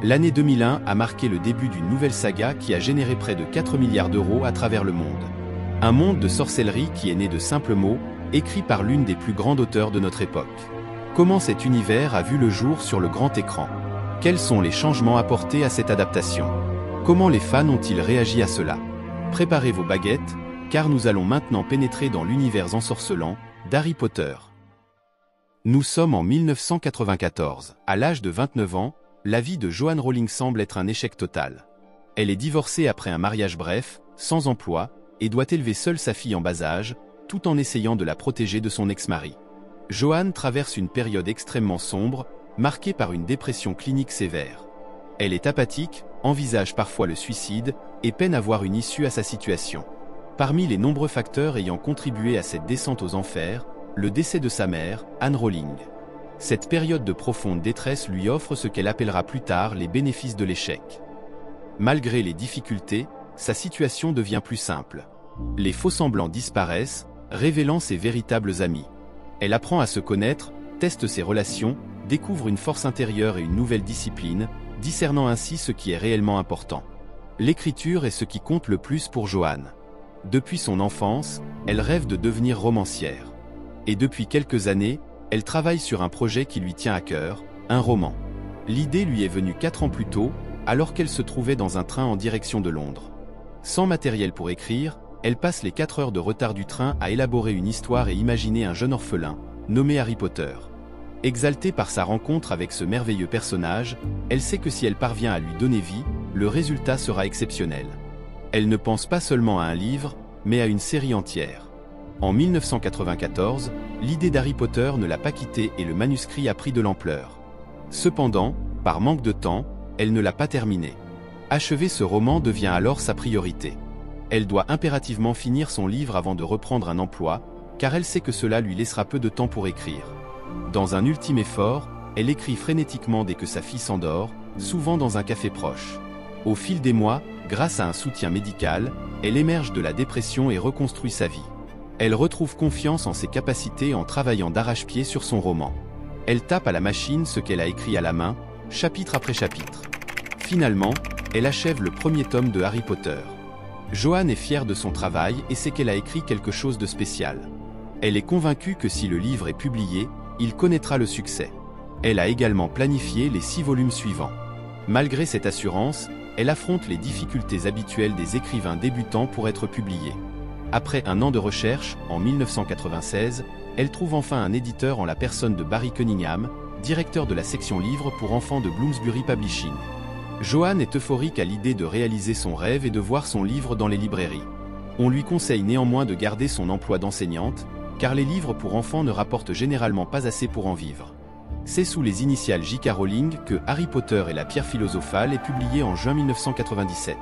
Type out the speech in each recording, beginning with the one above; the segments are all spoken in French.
L'année 2001 a marqué le début d'une nouvelle saga qui a généré près de 4 milliards d'euros à travers le monde. Un monde de sorcellerie qui est né de simples mots, écrits par l'une des plus grandes auteurs de notre époque. Comment cet univers a vu le jour sur le grand écran? Quels sont les changements apportés à cette adaptation? Comment les fans ont-ils réagi à cela? Préparez vos baguettes, car nous allons maintenant pénétrer dans l'univers ensorcelant d'Harry Potter. Nous sommes en 1994. À l'âge de 29 ans, la vie de Joanne Rowling semble être un échec total. Elle est divorcée après un mariage bref, sans emploi, et doit élever seule sa fille en bas âge, tout en essayant de la protéger de son ex-mari. Joanne traverse une période extrêmement sombre, marquée par une dépression clinique sévère. Elle est apathique, envisage parfois le suicide, et peine à voir une issue à sa situation. Parmi les nombreux facteurs ayant contribué à cette descente aux enfers, le décès de sa mère, Anne Rowling. Cette période de profonde détresse lui offre ce qu'elle appellera plus tard les bénéfices de l'échec. Malgré les difficultés, sa situation devient plus simple. Les faux-semblants disparaissent, révélant ses véritables amis. Elle apprend à se connaître, teste ses relations, découvre une force intérieure et une nouvelle discipline, discernant ainsi ce qui est réellement important. L'écriture est ce qui compte le plus pour Joanne. Depuis son enfance, elle rêve de devenir romancière. Et depuis quelques années, elle travaille sur un projet qui lui tient à cœur, un roman. L'idée lui est venue 4 ans plus tôt, alors qu'elle se trouvait dans un train en direction de Londres. Sans matériel pour écrire, elle passe les 4 heures de retard du train à élaborer une histoire et imaginer un jeune orphelin, nommé Harry Potter. Exaltée par sa rencontre avec ce merveilleux personnage, elle sait que si elle parvient à lui donner vie, le résultat sera exceptionnel. Elle ne pense pas seulement à un livre, mais à une série entière. En 1994, l'idée d'Harry Potter ne l'a pas quittée et le manuscrit a pris de l'ampleur. Cependant, par manque de temps, elle ne l'a pas terminé. Achever ce roman devient alors sa priorité. Elle doit impérativement finir son livre avant de reprendre un emploi, car elle sait que cela lui laissera peu de temps pour écrire. Dans un ultime effort, elle écrit frénétiquement dès que sa fille s'endort, souvent dans un café proche. Au fil des mois, grâce à un soutien médical, elle émerge de la dépression et reconstruit sa vie. Elle retrouve confiance en ses capacités en travaillant d'arrache-pied sur son roman. Elle tape à la machine ce qu'elle a écrit à la main, chapitre après chapitre. Finalement, elle achève le premier tome de Harry Potter. Joanne est fière de son travail et sait qu'elle a écrit quelque chose de spécial. Elle est convaincue que si le livre est publié, il connaîtra le succès. Elle a également planifié les 6 volumes suivants. Malgré cette assurance, elle affronte les difficultés habituelles des écrivains débutants pour être publiée. Après un an de recherche, en 1996, elle trouve enfin un éditeur en la personne de Barry Cunningham, directeur de la section livres pour enfants de Bloomsbury Publishing. Joanne est euphorique à l'idée de réaliser son rêve et de voir son livre dans les librairies. On lui conseille néanmoins de garder son emploi d'enseignante, car les livres pour enfants ne rapportent généralement pas assez pour en vivre. C'est sous les initiales J.K. Rowling que Harry Potter et la pierre philosophale est publié en juin 1997.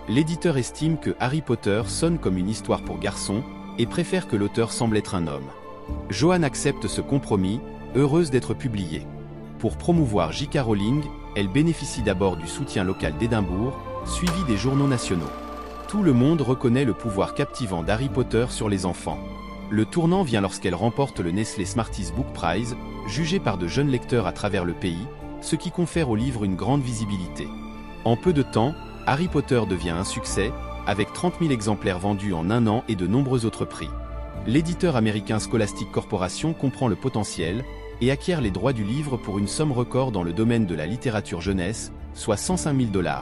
L'éditeur estime que Harry Potter sonne comme une histoire pour garçons et préfère que l'auteur semble être un homme. Joanne accepte ce compromis, heureuse d'être publiée. Pour promouvoir J.K. Rowling, elle bénéficie d'abord du soutien local d'Édimbourg, suivi des journaux nationaux. Tout le monde reconnaît le pouvoir captivant d'Harry Potter sur les enfants. Le tournant vient lorsqu'elle remporte le Nestlé Smarties Book Prize, jugé par de jeunes lecteurs à travers le pays, ce qui confère au livre une grande visibilité. En peu de temps, Harry Potter devient un succès, avec 30 000 exemplaires vendus en un an et de nombreux autres prix. L'éditeur américain Scholastic Corporation comprend le potentiel et acquiert les droits du livre pour une somme record dans le domaine de la littérature jeunesse, soit 105 000 $.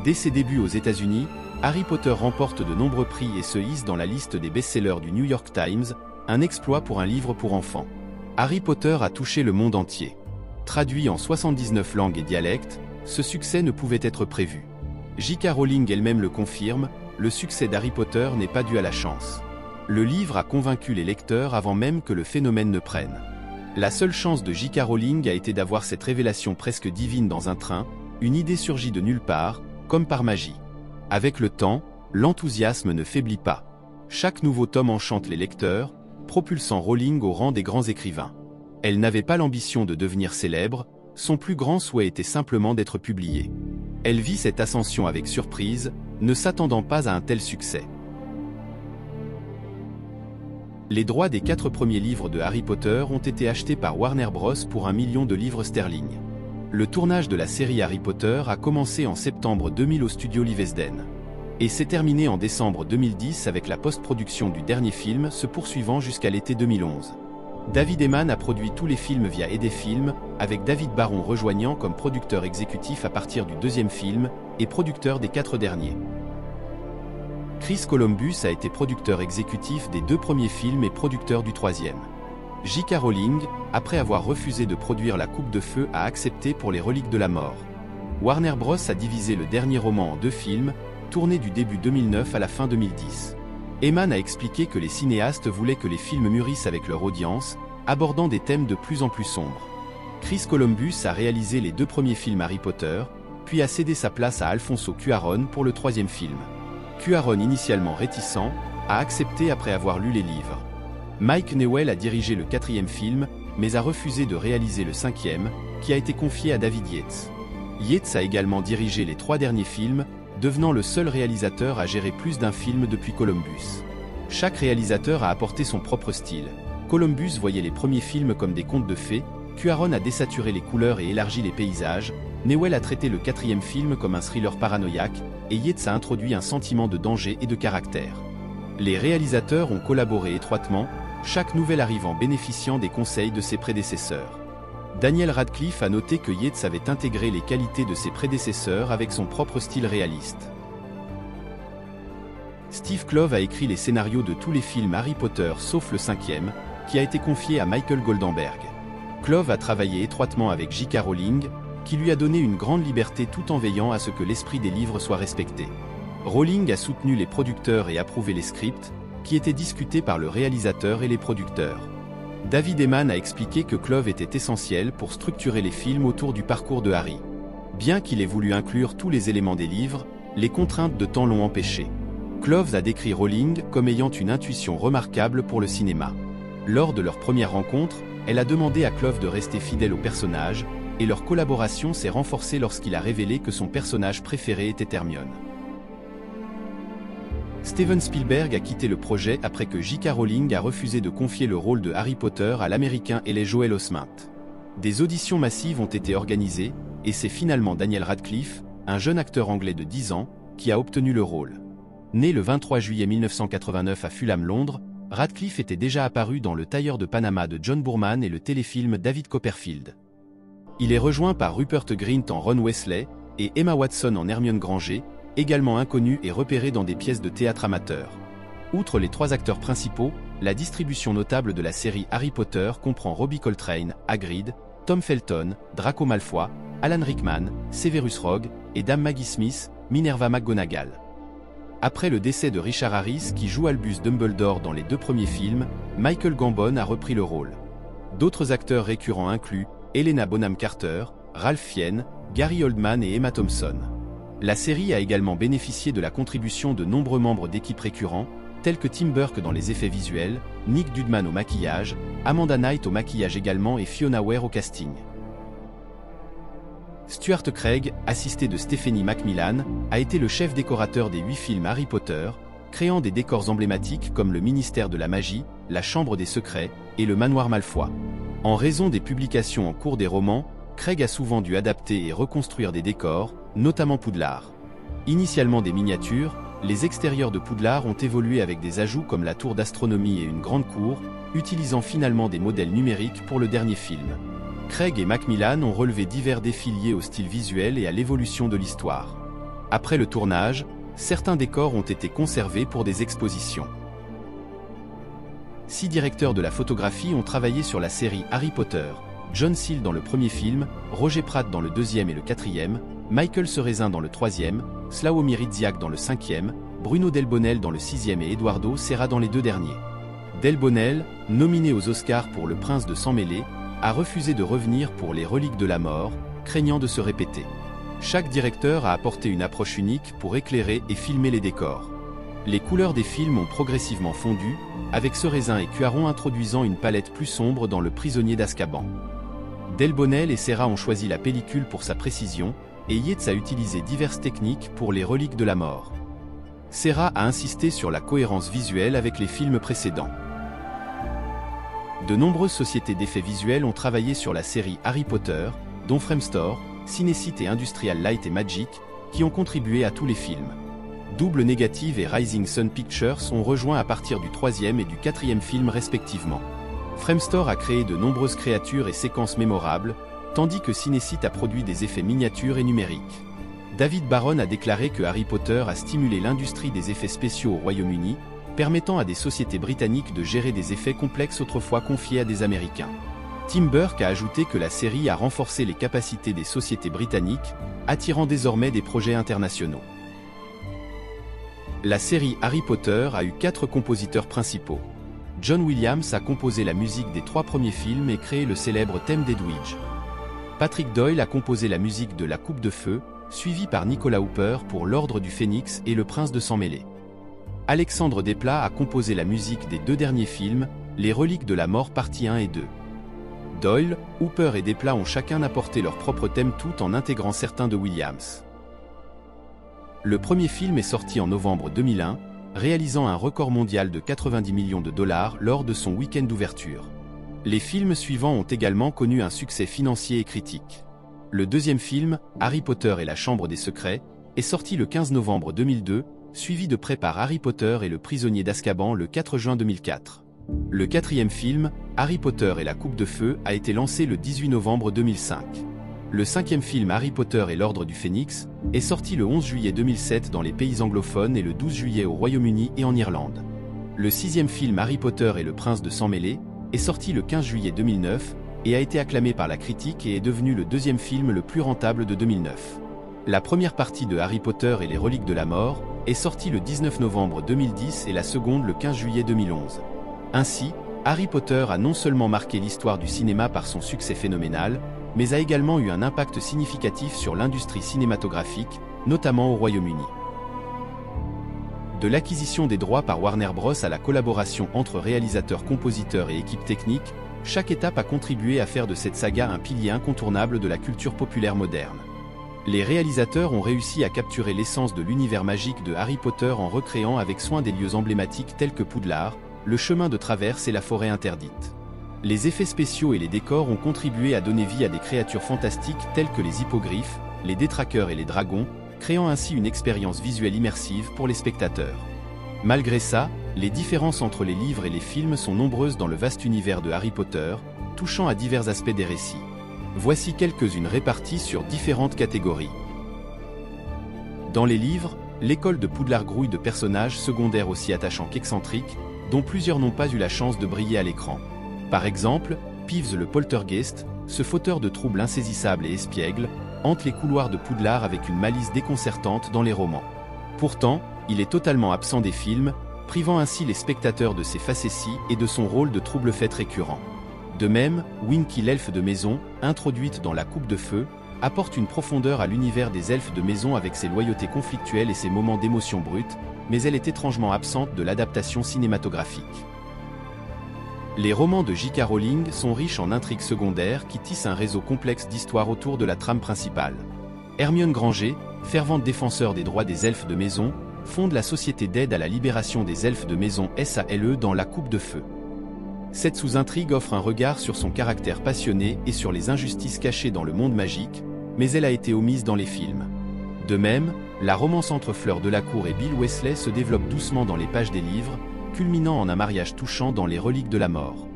Dès ses débuts aux États-Unis, Harry Potter remporte de nombreux prix et se hisse dans la liste des best-sellers du New York Times, un exploit pour un livre pour enfants. Harry Potter a touché le monde entier. Traduit en 79 langues et dialectes, ce succès ne pouvait être prévu. J.K. Rowling elle-même le confirme, le succès d'Harry Potter n'est pas dû à la chance. Le livre a convaincu les lecteurs avant même que le phénomène ne prenne. La seule chance de J.K. Rowling a été d'avoir cette révélation presque divine dans un train, une idée surgit de nulle part, comme par magie. Avec le temps, l'enthousiasme ne faiblit pas. Chaque nouveau tome enchante les lecteurs, propulsant Rowling au rang des grands écrivains. Elle n'avait pas l'ambition de devenir célèbre, son plus grand souhait était simplement d'être publiée. Elle vit cette ascension avec surprise, ne s'attendant pas à un tel succès. Les droits des 4 premiers livres de Harry Potter ont été achetés par Warner Bros pour 1 million de livres sterling. Le tournage de la série Harry Potter a commencé en septembre 2000 au studio Livesden. Et s'est terminé en décembre 2010 avec la post-production du dernier film se poursuivant jusqu'à l'été 2011. David Heyman a produit tous les films via Edefilm, avec David Baron rejoignant comme producteur exécutif à partir du deuxième film, et producteur des 4 derniers. Chris Columbus a été producteur exécutif des 2 premiers films et producteur du 3e. J.K. Rowling, après avoir refusé de produire La Coupe de Feu, a accepté pour Les Reliques de la Mort. Warner Bros. A divisé le dernier roman en 2 films, tournés du début 2009 à la fin 2010. Heyman a expliqué que les cinéastes voulaient que les films mûrissent avec leur audience, abordant des thèmes de plus en plus sombres. Chris Columbus a réalisé les 2 premiers films Harry Potter, puis a cédé sa place à Alfonso Cuarón pour le 3e film. Cuarón, initialement réticent, a accepté après avoir lu les livres. Mike Newell a dirigé le 4e film, mais a refusé de réaliser le 5e, qui a été confié à David Yates. Yates a également dirigé les 3 derniers films, devenant le seul réalisateur à gérer plus d'un film depuis Columbus. Chaque réalisateur a apporté son propre style. Columbus voyait les premiers films comme des contes de fées, Cuarón a désaturé les couleurs et élargi les paysages, Newell a traité le 4e film comme un thriller paranoïaque, et Yates a introduit un sentiment de danger et de caractère. Les réalisateurs ont collaboré étroitement, chaque nouvel arrivant bénéficiant des conseils de ses prédécesseurs. Daniel Radcliffe a noté que Yates avait intégré les qualités de ses prédécesseurs avec son propre style réaliste. Steve Kloves a écrit les scénarios de tous les films Harry Potter sauf le 5e, qui a été confié à Michael Goldenberg. Kloves a travaillé étroitement avec J.K. Rowling, qui lui a donné une grande liberté tout en veillant à ce que l'esprit des livres soit respecté. Rowling a soutenu les producteurs et approuvé les scripts, qui étaient discutés par le réalisateur et les producteurs. David Heyman a expliqué que Kloves était essentiel pour structurer les films autour du parcours de Harry. Bien qu'il ait voulu inclure tous les éléments des livres, les contraintes de temps l'ont empêché. Kloves a décrit Rowling comme ayant une intuition remarquable pour le cinéma. Lors de leur première rencontre, elle a demandé à Kloves de rester fidèle au personnage, et leur collaboration s'est renforcée lorsqu'il a révélé que son personnage préféré était Hermione. Steven Spielberg a quitté le projet après que J.K. Rowling a refusé de confier le rôle de Harry Potter à l'américain L. Joel Osment. Des auditions massives ont été organisées, et c'est finalement Daniel Radcliffe, un jeune acteur anglais de 10 ans, qui a obtenu le rôle. Né le 23 juillet 1989 à Fulham, Londres, Radcliffe était déjà apparu dans Le Tailleur de Panama de John Boorman et le téléfilm David Copperfield. Il est rejoint par Rupert Grint en Ron Weasley, et Emma Watson en Hermione Granger, également inconnu et repéré dans des pièces de théâtre amateurs. Outre les 3 acteurs principaux, la distribution notable de la série Harry Potter comprend Robbie Coltrane, Hagrid, Tom Felton, Draco Malfoy, Alan Rickman, Severus Rogue, et Dame Maggie Smith, Minerva McGonagall. Après le décès de Richard Harris qui joue Albus Dumbledore dans les 2 premiers films, Michael Gambon a repris le rôle. D'autres acteurs récurrents incluent Helena Bonham Carter, Ralph Fiennes, Gary Oldman et Emma Thompson. La série a également bénéficié de la contribution de nombreux membres d'équipes récurrents, tels que Tim Burke dans les effets visuels, Nick Dudman au maquillage, Amanda Knight au maquillage également et Fiona Ware au casting. Stuart Craig, assisté de Stephanie Macmillan, a été le chef décorateur des 8 films Harry Potter, créant des décors emblématiques comme le ministère de la magie, la chambre des secrets et le manoir Malfoy. En raison des publications en cours des romans, Craig a souvent dû adapter et reconstruire des décors, notamment Poudlard. Initialement des miniatures, les extérieurs de Poudlard ont évolué avec des ajouts comme la tour d'astronomie et une grande cour, utilisant finalement des modèles numériques pour le dernier film. Craig et Macmillan ont relevé divers défis liés au style visuel et à l'évolution de l'histoire. Après le tournage, certains décors ont été conservés pour des expositions. 6 directeurs de la photographie ont travaillé sur la série Harry Potter. John Seale dans le premier film, Roger Pratt dans le 2e et le 4e, Michael Cerezin dans le 3e, Sławomir Rydziak dans le 5e, Bruno Delbonnel dans le 6e et Eduardo Serra dans les 2 derniers. Delbonnel, nominé aux Oscars pour Le Prince de Sang Mêlé, a refusé de revenir pour Les Reliques de la Mort, craignant de se répéter. Chaque directeur a apporté une approche unique pour éclairer et filmer les décors. Les couleurs des films ont progressivement fondu, avec Cerezin et Cuarón introduisant une palette plus sombre dans Le Prisonnier d'Azkaban. Delbonnel et Serra ont choisi la pellicule pour sa précision, et Yates a utilisé diverses techniques pour Les Reliques de la Mort. Serra a insisté sur la cohérence visuelle avec les films précédents. De nombreuses sociétés d'effets visuels ont travaillé sur la série Harry Potter, dont Framestore, Cinecite et Industrial Light et Magic, qui ont contribué à tous les films. Double Négative et Rising Sun Pictures ont rejoint à partir du 3e et du 4e film respectivement. Framestore a créé de nombreuses créatures et séquences mémorables, tandis que Cinecite a produit des effets miniatures et numériques. David Baron a déclaré que Harry Potter a stimulé l'industrie des effets spéciaux au Royaume-Uni, permettant à des sociétés britanniques de gérer des effets complexes autrefois confiés à des Américains. Tim Burke a ajouté que la série a renforcé les capacités des sociétés britanniques, attirant désormais des projets internationaux. La série Harry Potter a eu 4 compositeurs principaux. John Williams a composé la musique des 3 premiers films et créé le célèbre thème d'Edwidge. Patrick Doyle a composé la musique de La Coupe de Feu, suivi par Nicolas Hooper pour L'Ordre du Phénix et Le Prince de Sang Mêlé. Alexandre Desplat a composé la musique des 2 derniers films, Les Reliques de la Mort partie 1 et 2. Doyle, Hooper et Desplat ont chacun apporté leur propre thème tout en intégrant certains de Williams. Le premier film est sorti en novembre 2001, réalisant un record mondial de 90 millions de dollars lors de son week-end d'ouverture. Les films suivants ont également connu un succès financier et critique. Le deuxième film, Harry Potter et la Chambre des Secrets, est sorti le 15 novembre 2002, suivi de près par Harry Potter et le prisonnier d'Azkaban le 4 juin 2004. Le quatrième film, Harry Potter et la Coupe de Feu, a été lancé le 18 novembre 2005. Le cinquième film Harry Potter et l'Ordre du Phénix est sorti le 11 juillet 2007 dans les pays anglophones et le 12 juillet au Royaume-Uni et en Irlande. Le sixième film Harry Potter et le Prince de Sang Mêlé est sorti le 15 juillet 2009 et a été acclamé par la critique et est devenu le deuxième film le plus rentable de 2009. La première partie de Harry Potter et les Reliques de la Mort est sortie le 19 novembre 2010 et la seconde le 15 juillet 2011. Ainsi, Harry Potter a non seulement marqué l'histoire du cinéma par son succès phénoménal, mais a également eu un impact significatif sur l'industrie cinématographique, notamment au Royaume-Uni. De l'acquisition des droits par Warner Bros. À la collaboration entre réalisateurs, compositeurs et équipes techniques, chaque étape a contribué à faire de cette saga un pilier incontournable de la culture populaire moderne. Les réalisateurs ont réussi à capturer l'essence de l'univers magique de Harry Potter en recréant avec soin des lieux emblématiques tels que Poudlard, le chemin de traverse et la forêt interdite. Les effets spéciaux et les décors ont contribué à donner vie à des créatures fantastiques telles que les hippogriffes, les détraqueurs et les dragons, créant ainsi une expérience visuelle immersive pour les spectateurs. Malgré ça, les différences entre les livres et les films sont nombreuses dans le vaste univers de Harry Potter, touchant à divers aspects des récits. Voici quelques-unes réparties sur différentes catégories. Dans les livres, l'école de Poudlard grouille de personnages secondaires aussi attachants qu'excentriques, dont plusieurs n'ont pas eu la chance de briller à l'écran. Par exemple, Peeves le poltergeist, ce fauteur de troubles insaisissable et espiègle, hante les couloirs de Poudlard avec une malice déconcertante dans les romans. Pourtant, il est totalement absent des films, privant ainsi les spectateurs de ses facéties et de son rôle de trouble-fête récurrent. De même, Winky l'elfe de maison, introduite dans La Coupe de Feu, apporte une profondeur à l'univers des elfes de maison avec ses loyautés conflictuelles et ses moments d'émotion brute, mais elle est étrangement absente de l'adaptation cinématographique. Les romans de J.K. Rowling sont riches en intrigues secondaires qui tissent un réseau complexe d'histoires autour de la trame principale. Hermione Granger, fervente défenseur des droits des elfes de maison, fonde la société d'aide à la libération des elfes de maison SALE dans La Coupe de Feu. Cette sous-intrigue offre un regard sur son caractère passionné et sur les injustices cachées dans le monde magique, mais elle a été omise dans les films. De même, la romance entre Fleur Delacour et Bill Weasley se développe doucement dans les pages des livres, culminant en un mariage touchant dans Les Reliques de la Mort.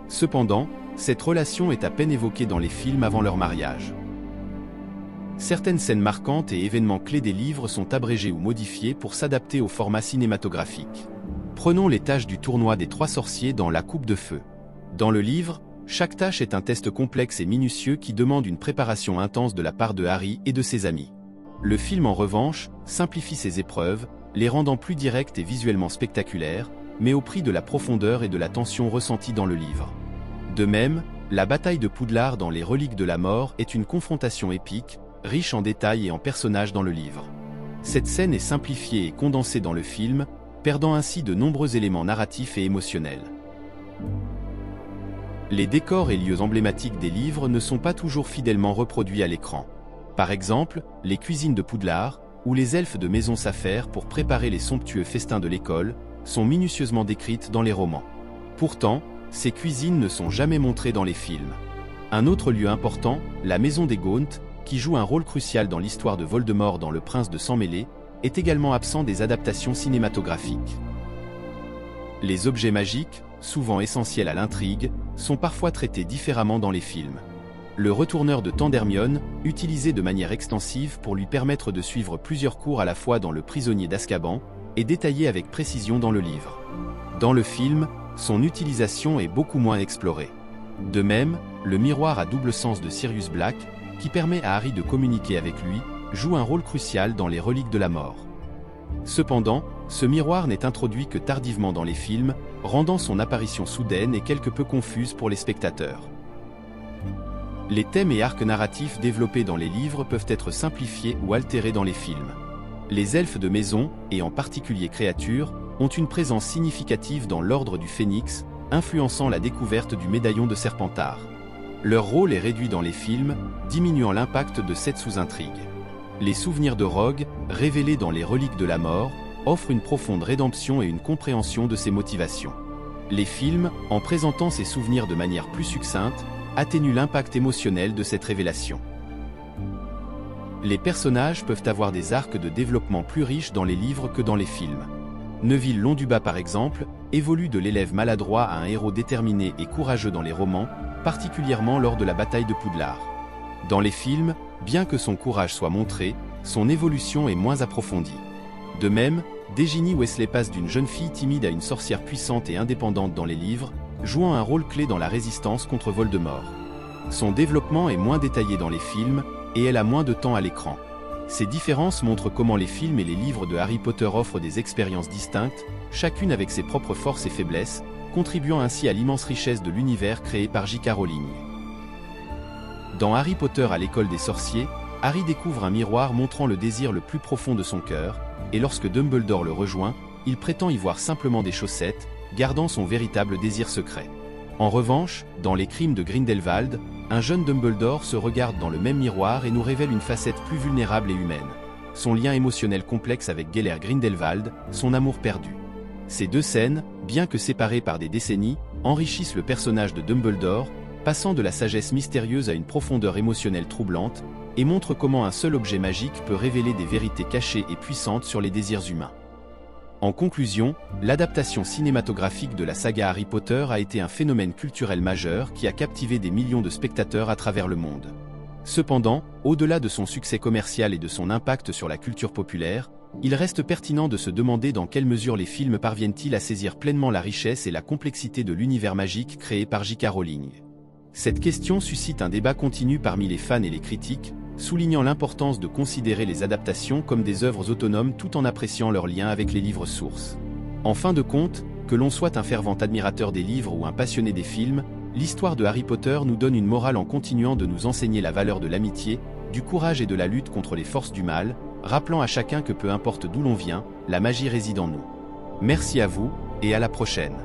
Cependant, cette relation est à peine évoquée dans les films avant leur mariage. Certaines scènes marquantes et événements clés des livres sont abrégés ou modifiés pour s'adapter au format cinématographique. Prenons les tâches du tournoi des 3 sorciers dans La Coupe de Feu. Dans le livre, chaque tâche est un test complexe et minutieux qui demande une préparation intense de la part de Harry et de ses amis. Le film en revanche, simplifie ces épreuves, les rendant plus directes et visuellement spectaculaires, mais au prix de la profondeur et de la tension ressentie dans le livre. De même, la bataille de Poudlard dans Les Reliques de la Mort est une confrontation épique, riche en détails et en personnages dans le livre. Cette scène est simplifiée et condensée dans le film, perdant ainsi de nombreux éléments narratifs et émotionnels. Les décors et lieux emblématiques des livres ne sont pas toujours fidèlement reproduits à l'écran. Par exemple, les cuisines de Poudlard, où les elfes de maison s'affairent pour préparer les somptueux festins de l'école, sont minutieusement décrites dans les romans. Pourtant, ces cuisines ne sont jamais montrées dans les films. Un autre lieu important, la maison des Gaunt, qui joue un rôle crucial dans l'histoire de Voldemort dans Le Prince de Sang Mêlé, est également absent des adaptations cinématographiques. Les objets magiques, souvent essentiels à l'intrigue, sont parfois traités différemment dans les films. Le retourneur de temps d'Hermione, utilisé de manière extensive pour lui permettre de suivre plusieurs cours à la fois dans Le Prisonnier d'Azkaban, est détaillé avec précision dans le livre. Dans le film, son utilisation est beaucoup moins explorée. De même, le miroir à double sens de Sirius Black, qui permet à Harry de communiquer avec lui, joue un rôle crucial dans les reliques de la mort. Cependant, ce miroir n'est introduit que tardivement dans les films, rendant son apparition soudaine et quelque peu confuse pour les spectateurs. Les thèmes et arcs narratifs développés dans les livres peuvent être simplifiés ou altérés dans les films. Les elfes de maison, et en particulier créatures, ont une présence significative dans l'Ordre du Phénix, influençant la découverte du médaillon de Serpentard. Leur rôle est réduit dans les films, diminuant l'impact de cette sous-intrigue. Les souvenirs de Rogue, révélés dans les Reliques de la Mort, offrent une profonde rédemption et une compréhension de ses motivations. Les films, en présentant ces souvenirs de manière plus succincte, atténuent l'impact émotionnel de cette révélation. Les personnages peuvent avoir des arcs de développement plus riches dans les livres que dans les films. Neville Londubat par exemple, évolue de l'élève maladroit à un héros déterminé et courageux dans les romans, particulièrement lors de la bataille de Poudlard. Dans les films, bien que son courage soit montré, son évolution est moins approfondie. De même, Déginy Weasley passe d'une jeune fille timide à une sorcière puissante et indépendante dans les livres, jouant un rôle clé dans la résistance contre Voldemort. Son développement est moins détaillé dans les films, et elle a moins de temps à l'écran. Ces différences montrent comment les films et les livres de Harry Potter offrent des expériences distinctes, chacune avec ses propres forces et faiblesses, contribuant ainsi à l'immense richesse de l'univers créé par J.K. Rowling. Dans Harry Potter à l'école des sorciers, Harry découvre un miroir montrant le désir le plus profond de son cœur, et lorsque Dumbledore le rejoint, il prétend y voir simplement des chaussettes, gardant son véritable désir secret. En revanche, dans Les Crimes de Grindelwald, un jeune Dumbledore se regarde dans le même miroir et nous révèle une facette plus vulnérable et humaine. Son lien émotionnel complexe avec Gellert Grindelwald, son amour perdu. Ces deux scènes, bien que séparées par des décennies, enrichissent le personnage de Dumbledore, passant de la sagesse mystérieuse à une profondeur émotionnelle troublante, et montrent comment un seul objet magique peut révéler des vérités cachées et puissantes sur les désirs humains. En conclusion, l'adaptation cinématographique de la saga Harry Potter a été un phénomène culturel majeur qui a captivé des millions de spectateurs à travers le monde. Cependant, au-delà de son succès commercial et de son impact sur la culture populaire, il reste pertinent de se demander dans quelle mesure les films parviennent-ils à saisir pleinement la richesse et la complexité de l'univers magique créé par J.K. Rowling. Cette question suscite un débat continu parmi les fans et les critiques, soulignant l'importance de considérer les adaptations comme des œuvres autonomes tout en appréciant leur lien avec les livres sources. En fin de compte, que l'on soit un fervent admirateur des livres ou un passionné des films, l'histoire de Harry Potter nous donne une morale en continuant de nous enseigner la valeur de l'amitié, du courage et de la lutte contre les forces du mal, rappelant à chacun que peu importe d'où l'on vient, la magie réside en nous. Merci à vous, et à la prochaine.